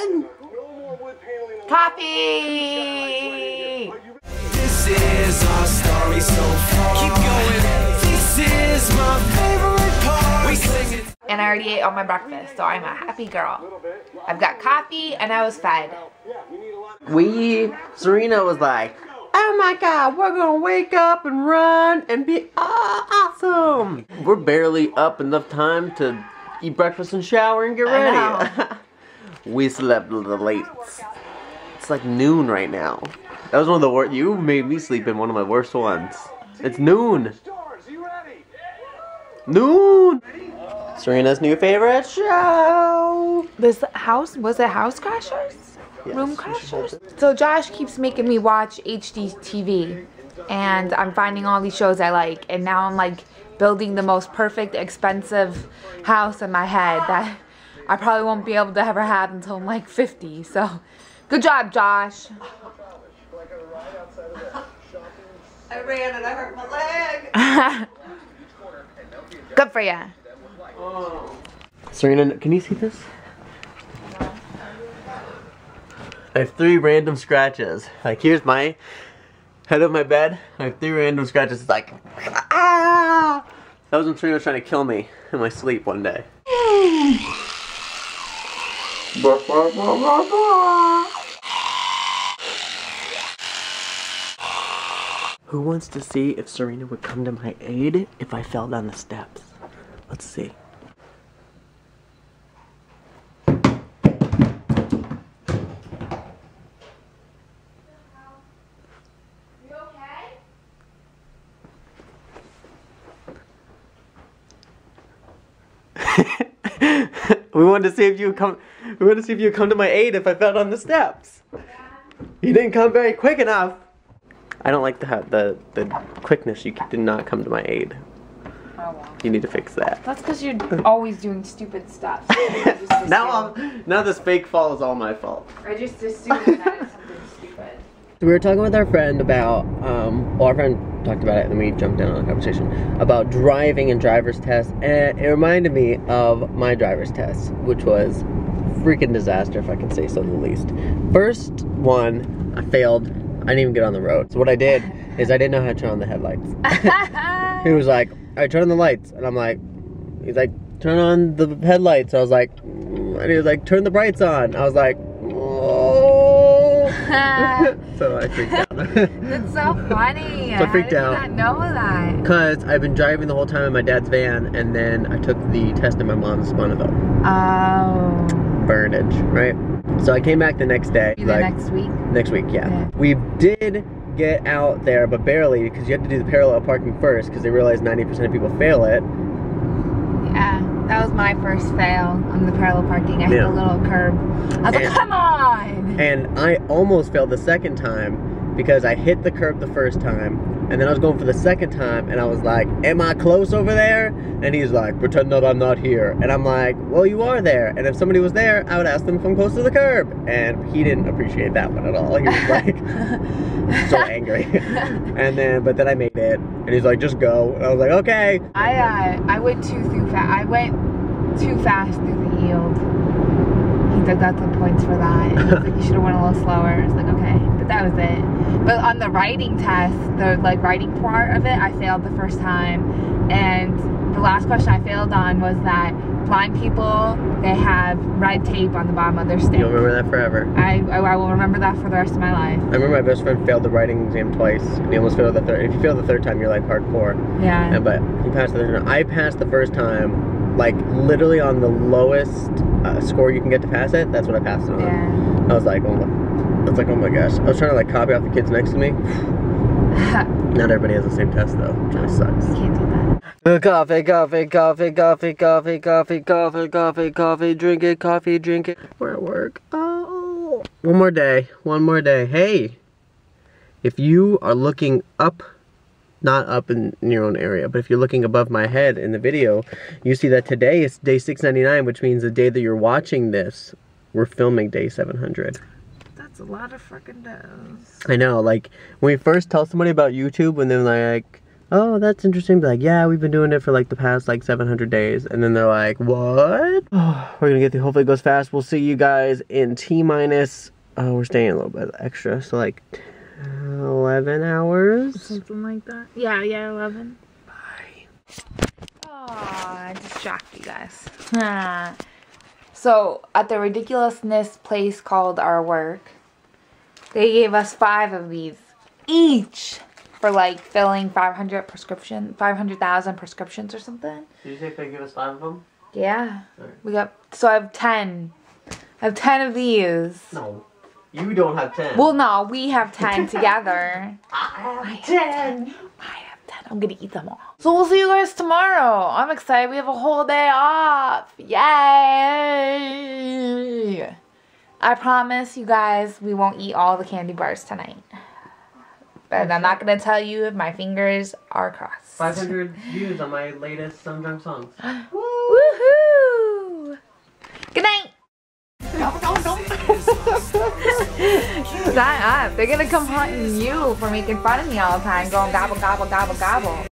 on! Coffee! This is our story so far. Keep going. This is my favorite part. We sing it. And I already ate all my breakfast, so I'm a happy girl. I've got coffee and I was fed. Serena was like, oh my god, we're gonna wake up and run and be awesome. We're barely up enough time to eat breakfast and shower and get ready. We slept a little late. It's like noon right now. That was one of the worst. You made me sleep in one of my worst ones. It's noon. Noon! Serena's new favorite show. This house, was it House Crashers? Yes, Room Crashers? So Josh keeps making me watch HD TV. And I'm finding all these shows I like. And now I'm like building the most perfect, expensive house in my head that I probably won't be able to ever have until I'm like 50. So, good job, Josh. I ran and I hurt my leg. Good for ya. Serena, can you see this? I have 3 random scratches. Like, here's my head of my bed. I have 3 random scratches. It's like, ah! That was when Serena was trying to kill me in my sleep one day. Who wants to see if Serena would come to my aid if I fell down the steps? Let's see. We wanted to see if you would come. We wanted to see if you would come to my aid if I fell down the steps. You didn't come very quick enough. I don't like the quickness. You did not come to my aid. Oh, well. You need to fix that. That's because you're always doing stupid stuff. Now this fake fall is all my fault. I just assume that it's something stupid. We were talking with our friend about, well, our friend talked about it and then we jumped in on a conversation about driving and driver's tests, and it reminded me of my driver's test, which was freaking disaster, if I can say so the least. First one, I failed. I didn't even get on the road. So what I did is I didn't know how to turn on the headlights. He was like, alright, turn on the lights. And I'm like, he's like, turn on the headlights. I was like, and he was like, turn the brights on. I was like, oh. So I freaked out. That's so funny. So I freaked out. I did not know that. Because I've been driving the whole time in my dad's van, and then I took the test in my mom's Bonneville. Oh. Burnage, right? So I came back the next day. Either like, next week? Next week, yeah. We did get out there, but barely, because you have to do the parallel parking first, because they realize 90% of people fail it. Yeah, that was my first fail on the parallel parking. I hit a little curb. I was like, come on! And I almost failed the second time, because I hit the curb the first time, and then I was going for the second time, and I was like, am I close over there? And he's like, pretend that I'm not here. And I'm like, well, you are there. And if somebody was there, I would ask them if I'm close to the curb. And he didn't appreciate that one at all. He was like, so angry. And then, but then I made it, and he's like, just go. And I was like, okay. I went too fast. I went too fast through the yield. He deducted the points for that. And he was like, you should have went a little slower. I was like, okay. But that was it. But on the writing test, the like writing part of it, I failed the first time. And the last question I failed on was that blind people, they have red tape on the bottom of their stick. You'll remember that forever. I will remember that for the rest of my life. I remember my best friend failed the writing exam twice, and he almost failed the third. If you fail the third time, you're like hardcore. Yeah. But he passed the third time. I passed the first time, like literally on the lowest score you can get to pass it. That's what I passed it on. Yeah. I was like, oh my gosh. I was trying to like copy off the kids next to me. Not everybody has the same test though. It really sucks. You can't do that. Coffee, coffee, coffee, coffee, coffee, coffee, coffee, coffee, coffee, drink it, coffee, drink it. We're at work. Oh. One more day. One more day. Hey, if you are looking up, not up in your own area, but if you're looking above my head in the video, you see that today is day 699, which means the day that you're watching this, we're filming day 700. That's a lot of freaking days. I know, like, when we first tell somebody about YouTube, when they're like, oh, that's interesting. Be like, yeah, we've been doing it for like the past like 700 days. And then they're like, what? Oh, we're gonna get through. Hopefully it goes fast. We'll see you guys in T-minus. We're staying a little bit extra. So like 11 hours. Something like that. Yeah, 11. Bye. Oh, I distracted you guys. So, at the ridiculousness place called Our Work, they gave us 5 of these each for like filling 500,000 prescriptions or something. Did you say they give us 5 of them? Yeah. Right. So I have 10. I have 10 of these. No. You don't have 10. Well, no, we have 10 together. I have 10. I have 10. I'm gonna eat them all. So we'll see you guys tomorrow. I'm excited. We have a whole day off. Yay! I promise you guys we won't eat all the candy bars tonight. But I'm not gonna tell you if my fingers are crossed. 500 views on my latest Some Drunk Songs. Woohoo! Good night! Shut up. They're gonna come hunting you for making fun of me all the time, going gobble, gobble, gobble, gobble.